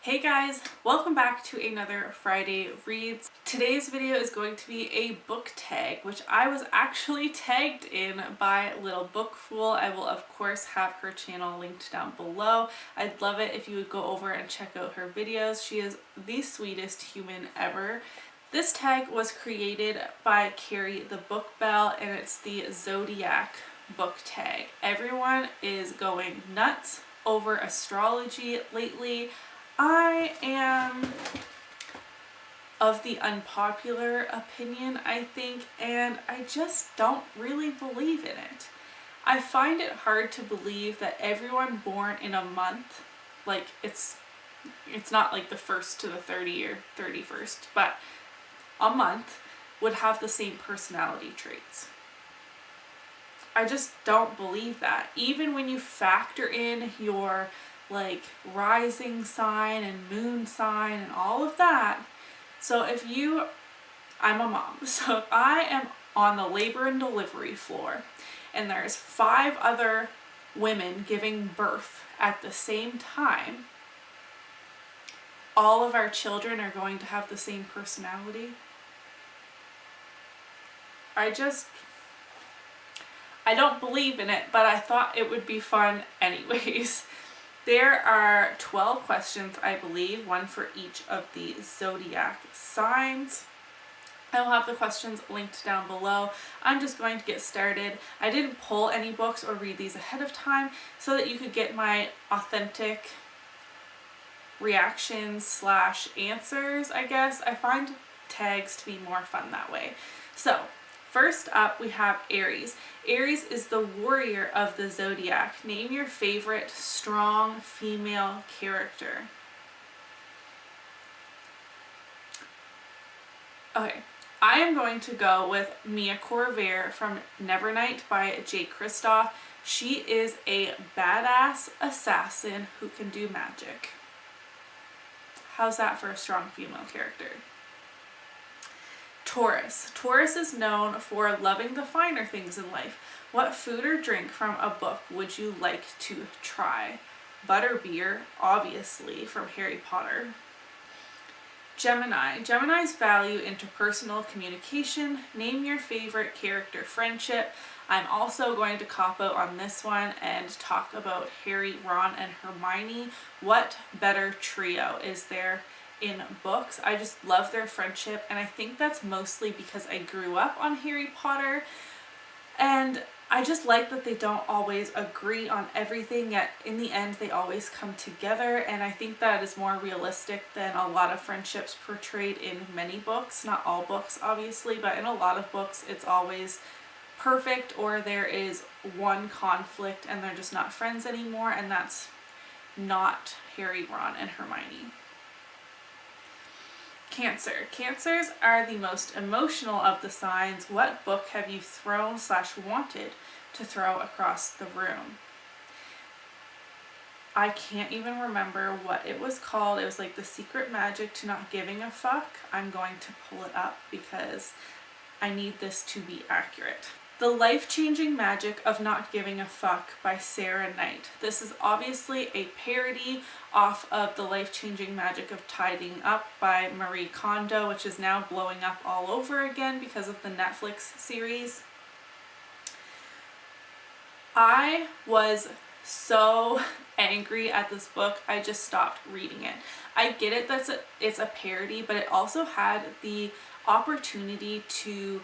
Hey guys, welcome back to another Friday Reads. Today's video is going to be a book tag, which I was actually tagged in by Little Book Fool. I will of course have her channel linked down below. I'd love it if you would go over and check out her videos. She is the sweetest human ever. This tag was created by Carrie the Book Bell, and it's the Zodiac book tag. Everyone is going nuts over astrology lately. I am of the unpopular opinion, I think, and I just don't really believe in it. I find it hard to believe that everyone born in a month, like it's not like the 1st to the 30th or 31st, but a month would have the same personality traits. I just don't believe that. Even when you factor in your like rising sign and moon sign and all of that. So I'm a mom, so if I am on the labor and delivery floor and there's 5 other women giving birth at the same time, all of our children are going to have the same personality. I don't believe in it, but I thought it would be fun anyways. There are 12 questions, I believe, one for each of the zodiac signs. I will have the questions linked down below. I'm just going to get started. I didn't pull any books or read these ahead of time so that you could get my authentic reactions / answers, I guess. I find tags to be more fun that way. So, first up, we have Aries. Aries is the warrior of the zodiac. Name your favorite strong female character. Okay, I am going to go with Mia Corvair from Nevernight by J. Kristoff. She is a badass assassin who can do magic. How's that for a strong female character? Taurus. Taurus is known for loving the finer things in life. What food or drink from a book would you like to try? Butterbeer, obviously, from Harry Potter. Gemini. Geminis value interpersonal communication. Name your favorite character friendship. I'm also going to cop out on this one and talk about Harry, Ron, and Hermione. What better trio is there in books? I just love their friendship, and I think that's mostly because I grew up on Harry Potter, and I just like that they don't always agree on everything, yet in the end they always come together, and I think that is more realistic than a lot of friendships portrayed in many books. Not all books, obviously, but in a lot of books it's always perfect, or there is one conflict and they're just not friends anymore, and that's not Harry, Ron, and Hermione. Cancer. Cancers are the most emotional of the signs. What book have you thrown / wanted to throw across the room? I can't even remember what it was called. It was like The Secret Magic to Not Giving a Fuck. I'm going to pull it up because I need this to be accurate. The Life-Changing Magic of Not Giving a Fuck by Sarah Knight. This is obviously a parody off of The Life-Changing Magic of Tidying Up by Marie Kondo, which is now blowing up all over again because of the Netflix series. I was so angry at this book, I just stopped reading it. I get it that it's a parody, but it also had the opportunity to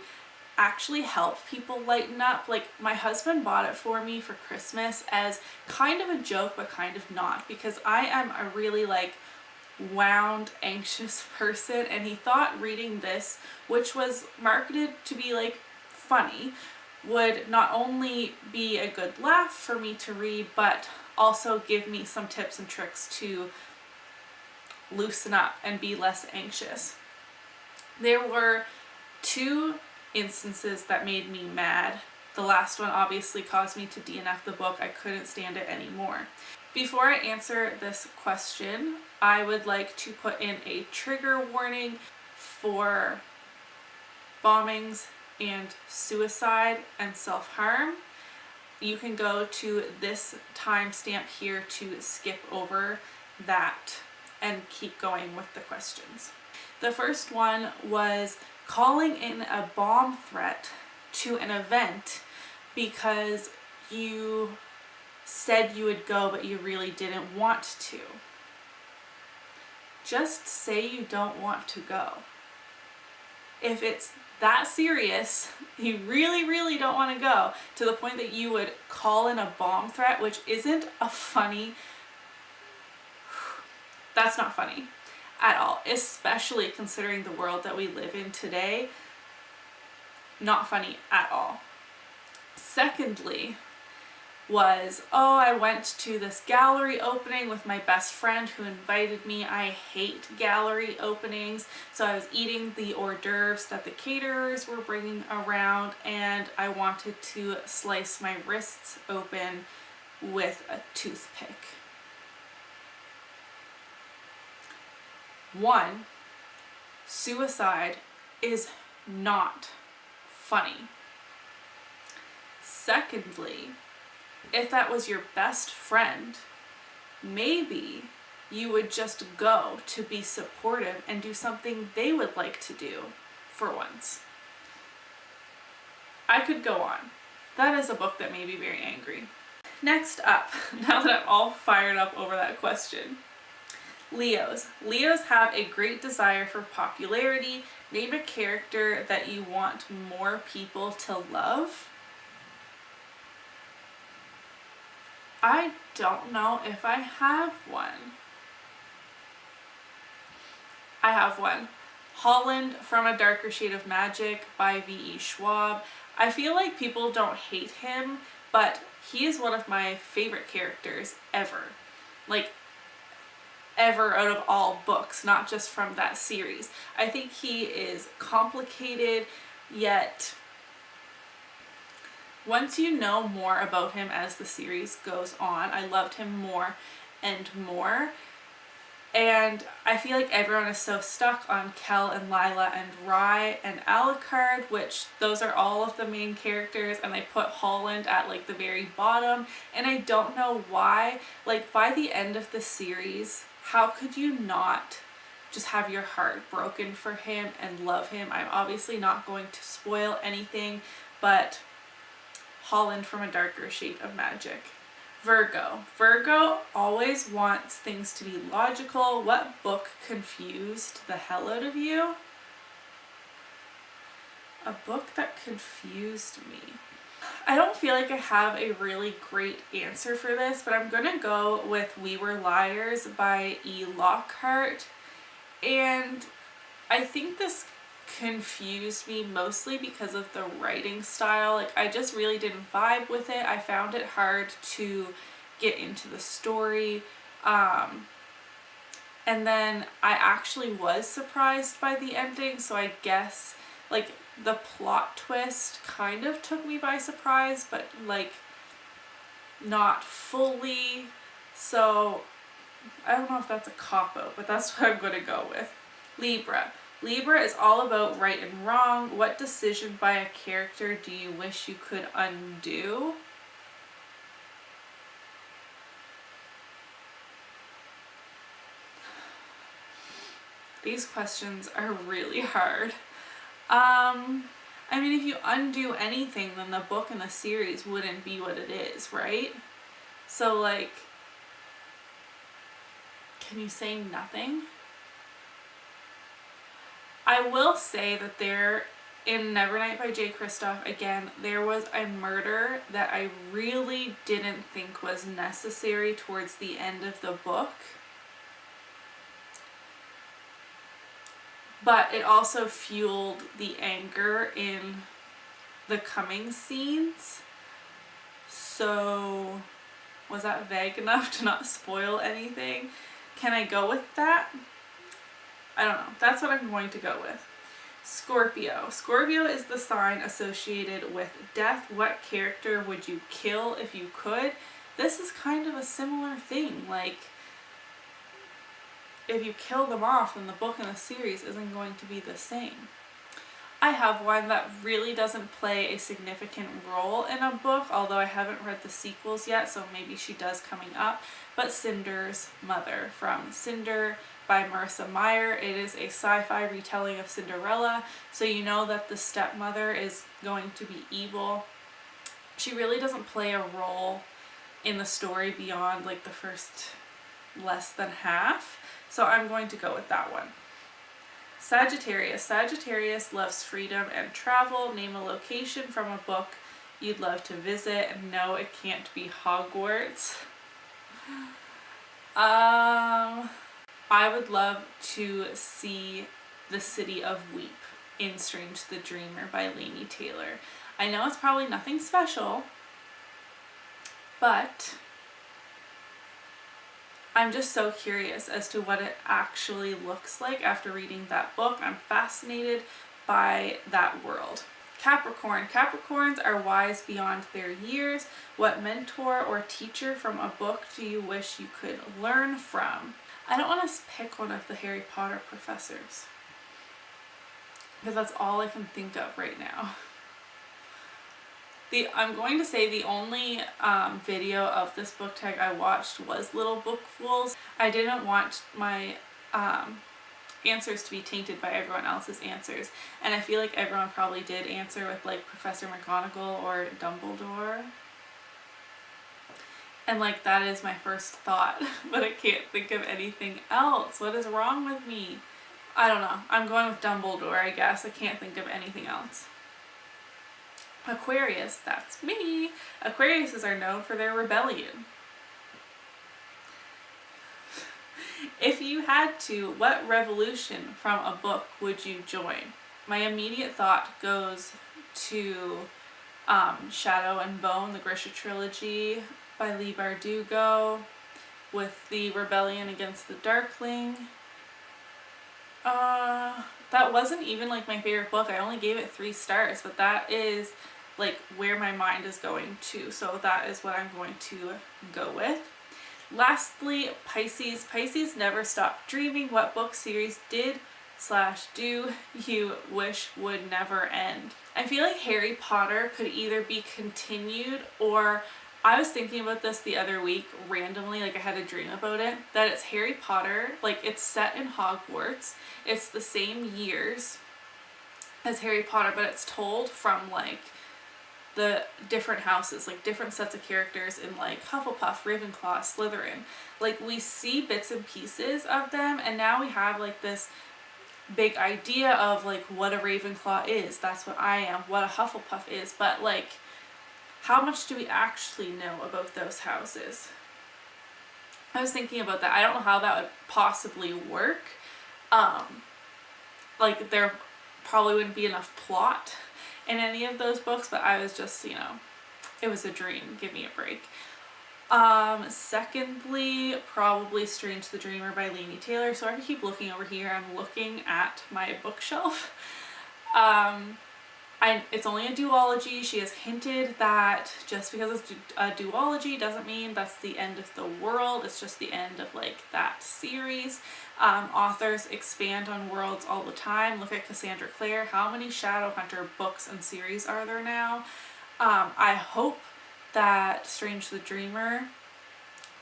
actually help people lighten up. Like, my husband bought it for me for Christmas as kind of a joke, but kind of not, because I am a really wound, anxious person, and he thought reading this, which was marketed to be funny, would not only be a good laugh for me to read, but also give me some tips and tricks to loosen up and be less anxious. There were 2 instances that made me mad. The last one obviously caused me to DNF the book. I couldn't stand it anymore. Before I answer this question, I would like to put in a trigger warning for bombings and suicide and self-harm. You can go to this timestamp here to skip over that and keep going with the questions. The first one was calling in a bomb threat to an event because you said you would go but you really didn't want to. Just say you don't want to go. If it's that serious, you really don't want to go, to the point that you would call in a bomb threat, which isn't a funny, that's not funny at all, especially considering the world that we live in today. Not funny at all. Secondly was, oh, I went to this gallery opening with my best friend who invited me. I hate gallery openings. So I was eating the hors d'oeuvres that the caterers were bringing around, and I wanted to slice my wrists open with a toothpick. 1, suicide is not funny. Secondly, if that was your best friend, maybe you would just go to be supportive and do something they would like to do for once. I could go on. That is a book that made me very angry. Next up, now that I'm all fired up over that question, Leos. Leos have a great desire for popularity. Name a character that you want more people to love. I don't know if I have one. I have one. Holland from A Darker Shade of Magic by V.E. Schwab. I feel like people don't hate him, but he is one of my favorite characters ever. Like, ever out of all books, not just from that series. I think he is complicated, yet once you know more about him as the series goes on, I loved him more and more. And I feel like everyone is so stuck on Kel and Lila and Rye and Alucard, which those are all of the main characters, and they put Holland at like the very bottom, and I don't know why. Like, by the end of the series, how could you not just have your heart broken for him and love him? I'm obviously not going to spoil anything, but Holland from A Darker Shade of Magic. Virgo. Virgo always wants things to be logical. What book confused the hell out of you? A book that confused me. I don't feel like I have a really great answer for this, but I'm gonna go with We Were Liars by E. Lockhart. And I think this confused me mostly because of the writing style. Like, I just really didn't vibe with it. I found it hard to get into the story. And then I actually was surprised by the ending, so I guess like the plot twist kind of took me by surprise, but like not fully. So I don't know if that's a cop-out, but that's what I'm gonna go with. Libra. Libra is all about right and wrong. What decision by a character do you wish you could undo? These questions are really hard. I mean, if you undo anything, then the book and the series wouldn't be what it is, right? So, like, can you say nothing? I will say that in Nevernight by J. Kristoff, again, there was a murder that I really didn't think was necessary towards the end of the book. But it also fueled the anger in the coming scenes. So, was that vague enough to not spoil anything? Can I go with that? I don't know. That's what I'm going to go with. Scorpio. Scorpio is the sign associated with death. What character would you kill if you could? This is kind of a similar thing. Like, if you kill them off, then the book and the series isn't going to be the same. I have one that really doesn't play a significant role in a book, although I haven't read the sequels yet, so maybe she does coming up. But Cinder's mother from Cinder by Marissa Meyer. It is a sci-fi retelling of Cinderella, so you know that the stepmother is going to be evil. She really doesn't play a role in the story beyond like the first less than half, so I'm going to go with that one. Sagittarius. Sagittarius loves freedom and travel. Name a location from a book you'd love to visit. No, it can't be Hogwarts. I would love to see the City of Weep in Strange the Dreamer by Laini Taylor. I know it's probably nothing special, but I'm just so curious as to what it actually looks like after reading that book. I'm fascinated by that world. Capricorn. Capricorns are wise beyond their years. What mentor or teacher from a book do you wish you could learn from? I don't want to pick one of the Harry Potter professors, because that's all I can think of right now. I'm going to say the only video of this book tag I watched was Little Bookfuls. I didn't want my answers to be tainted by everyone else's answers, and I feel like everyone probably did answer with like Professor McGonagall or Dumbledore, and like that is my first thought, but I can't think of anything else. What is wrong with me? I don't know. I'm going with Dumbledore, I guess. I can't think of anything else. Aquarius, that's me. Aquariuses are known for their rebellion. If you had to, what revolution from a book would you join? My immediate thought goes to Shadow and Bone, the Grisha trilogy by Leigh Bardugo, with the rebellion against the Darkling. That wasn't even like my favorite book. I only gave it 3 stars, but that is like where my mind is going to, so that is what I'm going to go with. Lastly, Pisces. Pisces never stop dreaming. What book series did/do you wish would never end? I feel like Harry Potter could either be continued, or I was thinking about this the other week randomly, like I had a dream about it, that it's Harry Potter, like it's set in Hogwarts, it's the same years as Harry Potter, but it's told from like the different houses, like different sets of characters in like Hufflepuff, Ravenclaw, Slytherin. Like we see bits and pieces of them, and now we have like this big idea of like what a Ravenclaw is. That's what I am. What a Hufflepuff is. But like, how much do we actually know about those houses? I was thinking about that. I don't know how that would possibly work. Like there probably wouldn't be enough plot in any of those books, but I was just, you know, it was a dream. Give me a break. Secondly, probably Strange the Dreamer by Laini Taylor. So I can keep looking over here. I'm looking at my bookshelf. It's only a duology. She has hinted that just because it's a duology doesn't mean that's the end of the world. It's just the end of like that series. Authors expand on worlds all the time. Look at Cassandra Clare. How many Shadowhunter books and series are there now? I hope that Strange the Dreamer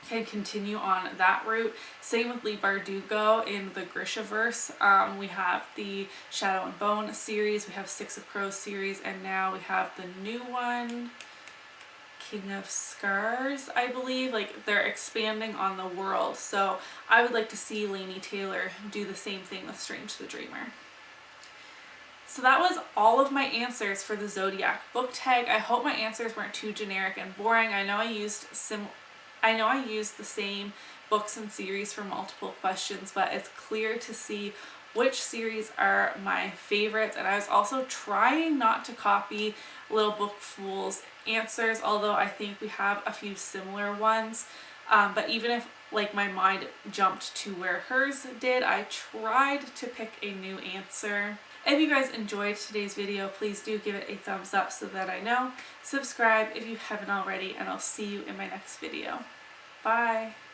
can continue on that route. Same with Leigh Bardugo in the Grishaverse. We have the Shadow and Bone series, we have Six of Crows series, and now we have the new one, King of Scars, I believe. Like they're expanding on the world, so I would like to see Laini Taylor do the same thing with Strange the Dreamer. So that was all of my answers for the Zodiac book tag. I hope my answers weren't too generic and boring. I know I used the same books and series for multiple questions, but it's clear to see which series are my favorites. And I was also trying not to copy Little Bookful's answers, although I think we have a few similar ones. But even if like my mind jumped to where hers did, I tried to pick a new answer. If you guys enjoyed today's video, please do give it a thumbs up so that I know. Subscribe if you haven't already, and I'll see you in my next video. Bye!